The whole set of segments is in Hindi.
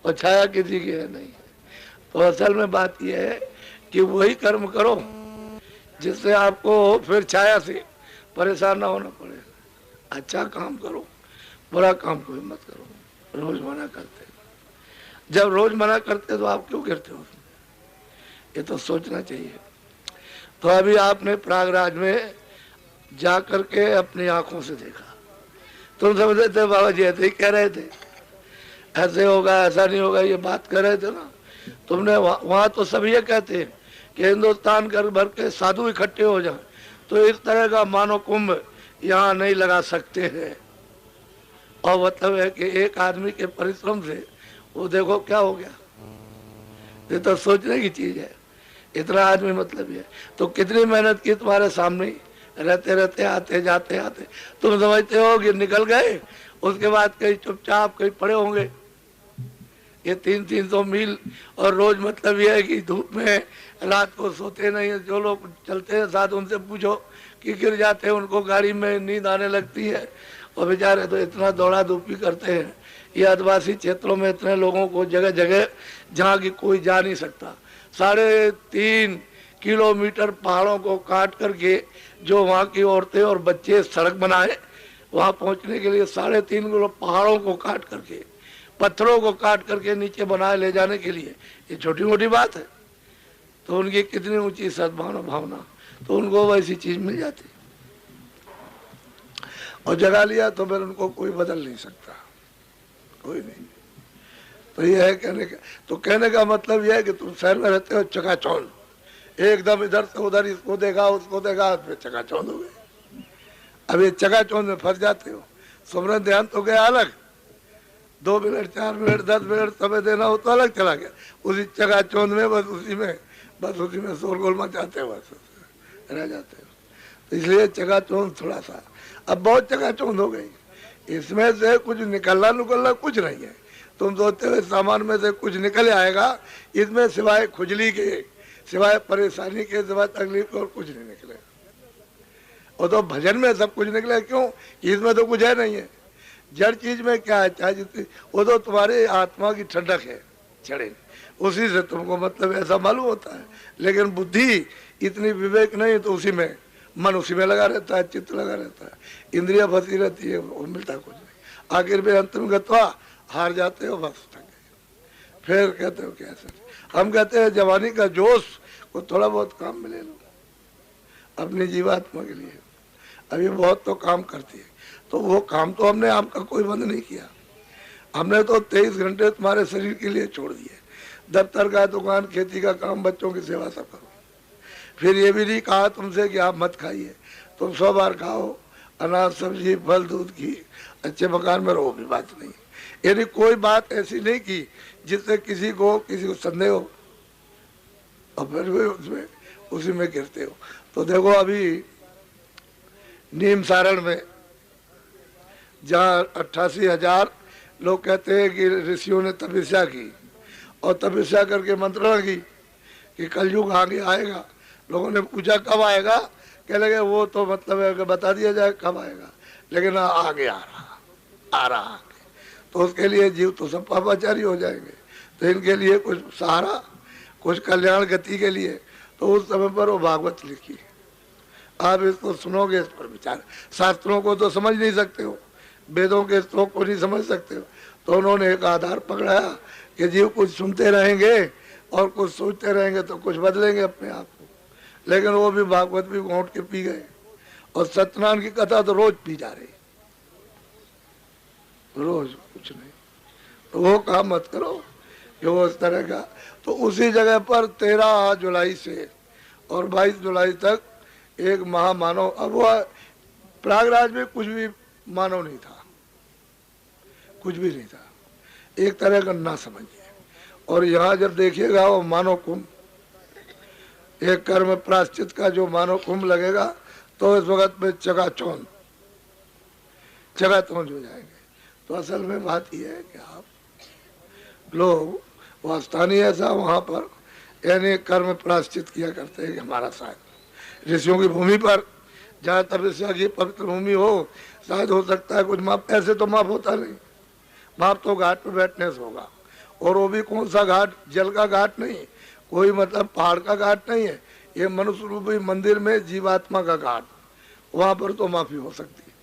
और छाया किसी की है नहीं। तो असल में बात यह है कि वही कर्म करो जिससे आपको फिर छाया से परेशान ना होना पड़े। अच्छा काम करो, बुरा काम कोई मत करो। रोज मना करते, जब रोज मना करते तो आप क्यों गिरते हो? ये तो सोचना चाहिए। तो अभी आपने प्रयागराज में जा करके अपनी आंखों से देखा, तुम समझते थे बाबा जी ऐसे ही कह रहे थे, ऐसे होगा ऐसा नहीं होगा, ये बात कर रहे थे ना तुमने। वहां तो सब ये कहते हैं कि हिंदुस्तान कर भर के साधु इकट्ठे हो जाए, तो इस तरह का मानव कुंभ यहाँ नहीं लगा सकते हैं। और मतलब है कि एक आदमी के परिश्रम से वो देखो क्या हो गया। ये तो सोचने की चीज है। इतना आदमी मतलब ये तो कितनी मेहनत की तुम्हारे सामने ही रहते रहते आते जाते आते। तुम समझते हो कि निकल गए, उसके बाद कहीं चुपचाप कहीं पड़े होंगे। ये 300 मील और रोज मतलब ये है कि धूप में रात को सोते नहीं है। जो लोग चलते हैं साथ उनसे पूछो कि गिर जाते हैं, उनको गाड़ी में नींद आने लगती है और बेचारे तो इतना दौड़ा धूपी करते हैं। ये आदिवासी क्षेत्रों में इतने लोगों को जगह जगह जहाँ की कोई जा नहीं सकता। 3.5 किलोमीटर पहाड़ों को काट करके जो वहाँ की औरतें और बच्चे सड़क बनाए, वहाँ पहुँचने के लिए 3.5 किलो पहाड़ों को काट करके, पत्थरों को काट करके नीचे बनाए ले जाने के लिए, ये छोटी मोटी बात है। तो उनकी कितनी ऊंची सद्भावना भावना, तो उनको वैसी चीज मिल जाती और जगा लिया तो फिर उनको कोई बदल नहीं सकता, कोई नहीं। तो ये है कहने का, तो कहने का मतलब यह है कि तुम शहर में रहते हो चकाचौंध, एकदम इधर से उधर, इसको देखा उसको देखा, फिर चकाचौंध हो गए। अब ये चकाचौंध में फंस जाते हो। सुमरन ध्यान तो गया अलग, 2 मिनट 4 मिनट 10 मिनट समय देना हो तो अलग चला गया। उसी चकाचौंध में बस उसी में शोरगोल मचाते हो, बस रह जाते हो। तो इसलिए चकाचौंध थोड़ा सा, अब बहुत चकाचौंध हो गई। इसमें से कुछ निकलना कुछ नहीं है। तुम सोचते हो सामान में से कुछ निकल आएगा, इसमें सिवाय खुजली के, सिवाय परेशानी के, सिवाय तकलीफ के और कुछ नहीं निकलेगा। और तो भजन में सब कुछ निकले, क्यों? इसमें तो कुछ है नहीं है। जड़ चीज में क्या है, चाहे जितनी, वो तो तुम्हारे आत्मा की ठंडक है, चढ़े, उसी से तुमको मतलब ऐसा मालूम होता है। लेकिन बुद्धि इतनी विवेक नहीं, तो उसी में मन उसी में लगा रहता है, चित्त लगा रहता है, इंद्रिया फंसी रहती है, वो मिलता कुछ नहीं। आखिर में अंत में गत्वा हार जाते हो, बस थक गए। फिर कहते हो कैसे? हम कहते हैं जवानी का जोश को थोड़ा बहुत काम में ले लो अपनी जीवात्मा के लिए। अभी बहुत तो काम करती है, तो वो काम तो हमने आपका कोई बंद नहीं किया। हमने तो 23 घंटे तुम्हारे शरीर के लिए छोड़ दिए। दफ्तर का, दुकान, खेती का काम, बच्चों की सेवा सब करो। फिर ये भी नहीं कहा तुमसे कि आप मत खाइए, तुम 100 बार खाओ, अनाज सब्जी फल दूध की, अच्छे मकान में रहो, भी बात नहीं। यानी कोई बात ऐसी नहीं की जिससे किसी को संदेह हो, और फिर भी उसी में गिरते हो। तो देखो अभी नीम सारण में जहाँ 88,000 लोग कहते हैं कि ऋषियों ने तपस्या की, और तपस्या करके मंत्रणा की कि कलयुग आगे आएगा। लोगों ने पूछा कब आएगा, कह लगे वो तो मतलब है कि बता दिया जाए कब आएगा, लेकिन आगे आ रहा आगे। तो उसके लिए जीव तो सब पापाचारी हो जाएंगे। तो इनके लिए कुछ सहारा, कुछ कल्याण गति के लिए तो उस समय पर वो भागवत लिखी। आप इसको सुनोगे, इस पर विचार। शास्त्रों को तो समझ नहीं सकते हो, वेदों के श्लोक को नहीं समझ सकते हो, तो उन्होंने एक आधार पकड़ाया कि जीव कुछ सुनते रहेंगे और कुछ सोचते रहेंगे तो कुछ बदलेंगे अपने आप को। लेकिन वो भी भागवत भी घोंट के पी गए, और सत्यनारायण की कथा तो रोज पी जा रही, रोज कुछ नहीं। तो वो काम मत करो कि वो इस तरह का। तो उसी जगह पर 13 जुलाई से और 22 जुलाई तक एक महामानव, अब वो प्रयागराज में कुछ भी मानव नहीं था, कुछ भी नहीं था, एक तरह का ना समझिए। और यहाँ जब देखिएगा वो मानव कुंभ, एक कर्म प्रायश्चित का जो मानव कुंभ लगेगा, तो इस वक्त में चकाचौंध हो जाएंगे। तो असल में बात यह है कि आप लोग, वह स्थानीय ऐसा वहाँ पर यानी कर्म प्रायश्चित किया करते हैं कि हमारा शायद ऋषियों की भूमि पर, जहाँ तपस्या की पवित्र भूमि हो, शायद हो सकता है कुछ माफ। ऐसे तो माफ होता नहीं, माफ तो घाट पर बैठने से होगा, और वो भी कौन सा घाट, जल का घाट नहीं, कोई मतलब पहाड़ का घाट नहीं है, ये मनुष्य रूपी मंदिर में जीवात्मा का घाट। वहां पर तो माफी हो सकती है।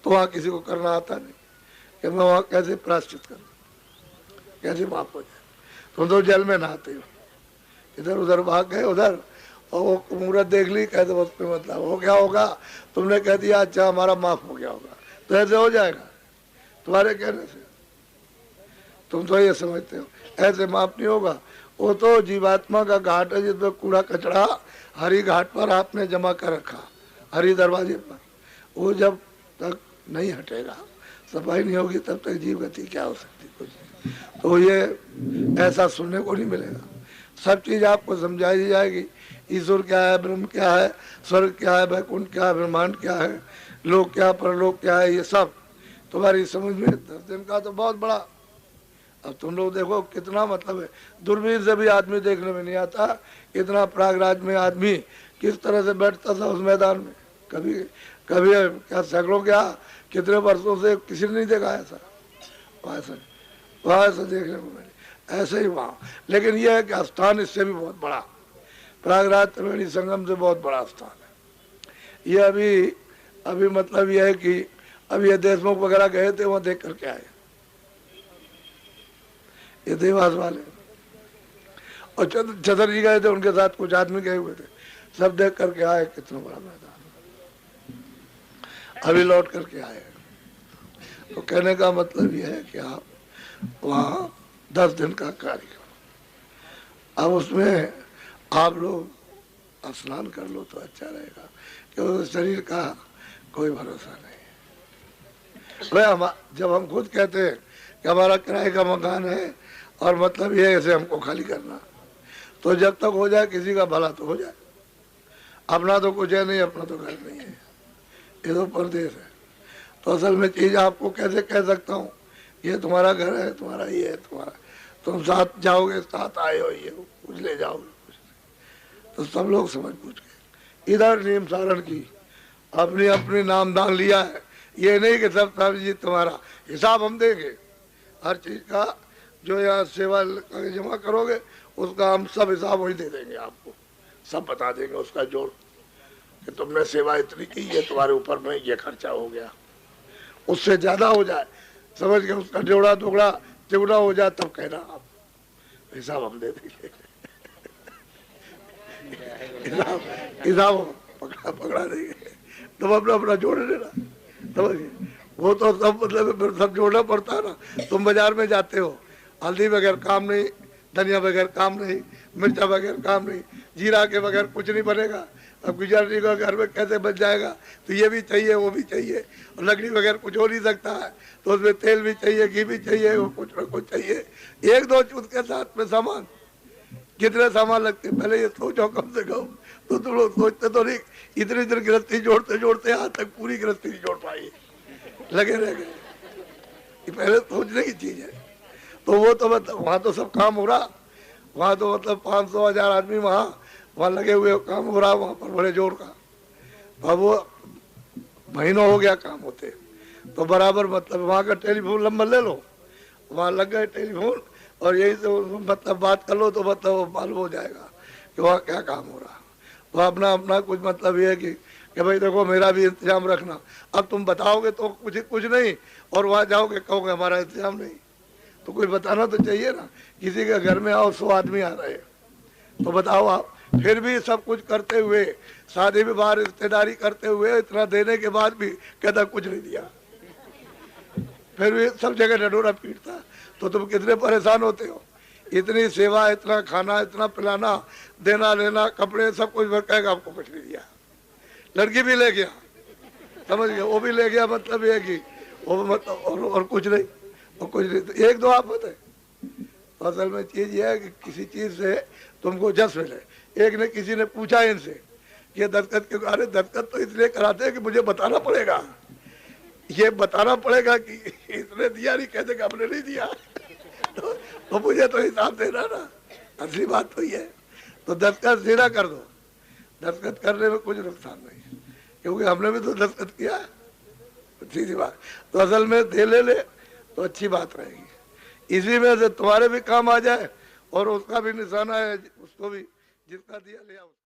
तो वहां किसी को करना आता नहीं कि मैं वहां कैसे प्रायश्चित करूं, कैसे माफ हो जाए। तुम तो जल में नहाते हो, इधर उधर भाग गए उधर, और वो मूर्त देख ली, कहते बस पे मतलब हो गया होगा, तुमने कह दिया अच्छा हमारा माफ हो गया होगा, तो ऐसे हो जाएगा तुम्हारे कहने से? तुम तो ये समझते हो ऐसे माफ नहीं होगा। वो तो जीवात्मा का घाट है जिसमें कूड़ा कचरा हरि घाट पर आपने जमा कर रखा, हरि दरवाजे पर। वो जब तक नहीं हटेगा, सफाई नहीं होगी, तब तक जीव गति क्या हो सकती, कुछ नहीं। तो ये ऐसा सुनने को नहीं मिलेगा। सब चीज आपको समझाई जाएगी, ईश्वर क्या है, ब्रह्म क्या है, स्वर्ग क्या है, वैकुंठ क्या है, ब्रह्मांड क्या है, लोक क्या, परलोक क्या है, ये सब तुम्हारी समझ में 10 दिन का तो बहुत बड़ा। अब तुम लोग देखो कितना मतलब है, दूरबीन से भी आदमी देखने में नहीं आता, इतना प्रयागराज में आदमी किस तरह से बैठता था उस मैदान में। कभी कभी क्या सैकड़ों क्या कितने वर्षों से किसी ने नहीं देखा ऐसा, वहाँ से देखने को मिले ऐसे ही वहाँ। लेकिन यह है कि स्थान इससे भी बहुत बड़ा, प्रयागराज त्रिवेणी संगम से बहुत बड़ा स्थान है। ये अभी मतलब यह है कि अभी ये देशमुख वगैरह गए थे, वहाँ देख करके आए, ये देवास वाले, और चतर जी गए थे, उनके साथ कुछ आदमी गए हुए थे, सब देख करके आए कितना बड़ा मैदान, अभी लौट करके आए। तो कहने का मतलब यह है कि आप वहाँ 10 दिन का कार्यक्रम, अब उसमें आप लोग स्नान कर लो तो अच्छा रहेगा, क्योंकि शरीर का कोई भरोसा नहीं है। जब हम खुद कहते हैं कि हमारा किराए का मकान है और मतलब ये ऐसे हमको खाली करना, तो जब तक हो जाए किसी का भला तो हो जाए। अपना तो कुछ है नहीं, अपना तो घर नहीं है, ये तो परदेश है। तो असल में चीज आपको कैसे कह सकता हूँ, ये तुम्हारा घर है, तुम्हारा ये है, तुम्हारा, तुम साथ जाओगे, साथ आए हो, ये कुछ ले जाओगे, कुछ तो सब लोग समझ पूछ गए। इधर नीम सारण की अपनी अपनी नामदान लिया है, ये नहीं कि सब साहब जी तुम्हारा हिसाब हम देंगे, हर चीज का जो यहाँ सेवा जमा करोगे उसका हम सब हिसाब वही दे देंगे आपको, सब बता देंगे उसका जोड़ कि तुमने सेवा इतनी की, ये तुम्हारे ऊपर में ये खर्चा हो गया, उससे ज्यादा हो जाए समझ के उसका जोड़ा दुगड़ा चौड़ा हो जाए तब कहना, आप हिसाब हम दे देंगे। हिसाब पकड़ा देंगे, तुम अपना अपना जोड़ लेना, समझिए। वो तो सब मतलब सब जोड़ना पड़ता है ना। तुम बाजार में जाते हो, हल्दी बगैर काम नहीं, धनिया बगैर काम नहीं, मिर्चा बगैर काम नहीं, जीरा के बगैर कुछ नहीं बनेगा। अब गुजराती का घर में कैसे बच जाएगा, तो ये भी चाहिए वो भी चाहिए, और लकड़ी बगैर कुछ हो नहीं सकता है, तो उसमें तेल भी चाहिए, घी भी चाहिए, वो कुछ न कुछ चाहिए। एक दो चूत के साथ में सामान, कितने सामान लगते, पहले ये सोचो कम से कम। तो तुम लोग सोचते तो नहीं, इतनी इतनी गृहस्थी जोड़ते जोड़ते आज तक पूरी गृहस्थी नहीं जोड़ पाई, लगे रह गए। ये पहले सोचने की चीज है। तो वो तो मतलब वहाँ तो सब काम हो रहा, वहाँ तो मतलब 500-1000 आदमी वहाँ लगे हुए, काम हो रहा वहाँ पर बड़े जोर का। अब वो महीनों हो गया काम होते, तो बराबर मतलब वहाँ का टेलीफोन नंबर ले लो, वहाँ लग गए टेलीफोन, और यही तो मतलब बात कर लो, तो मतलब मालूम हो जाएगा कि वहाँ क्या काम हो रहा। तो अपना अपना कुछ मतलब ये है कि भाई देखो मेरा भी इंतजाम रखना। अब तुम बताओगे तो कुछ नहीं, और वहाँ जाओगे कहोगे हमारा इंतजाम नहीं, तो कोई बताना तो चाहिए ना। किसी के घर में आओ 100 आदमी आ रहे हैं, तो बताओ आप, फिर भी सब कुछ करते हुए, शादी विवाह रिश्तेदारी करते हुए, इतना देने के बाद भी कहता कुछ नहीं दिया, फिर भी सब जगह डडोरा पीटता, तो तुम कितने परेशान होते हो। इतनी सेवा, इतना खाना, इतना पिलाना, देना लेना, कपड़े, सब कुछ कहेगा आपको कुछ नहीं दिया। लड़की भी ले गया, समझ गया, वो भी ले गया, मतलब ये कि वो मतलब और कुछ नहीं, और कुछ नहीं, तो एक दो आफत है। तो असल में चीज ये है कि किसी चीज से तुमको जस मिले। एक ने किसी ने पूछा इनसे कि ये दस्तखत क्यों, अरे दस्तखत तो इसलिए कराते हैं कि मुझे बताना पड़ेगा, ये बताना पड़ेगा कि इसने दिया, नहीं कहते कि आपने नहीं दिया। तो मुझे तो हिसाब देना ना, असली बात तो ये है। तो दस्तखत सीधा कर दो, दस्तखत करने में कुछ नुकसान नहीं है, क्योंकि हमने भी तो दस्तखत किया, सीधी बात। तो असल में दे ले तो अच्छी बात रहेगी। इसी में से तुम्हारे भी काम आ जाए और उसका भी निशाना है, उसको भी जिसका दिया ले आओ।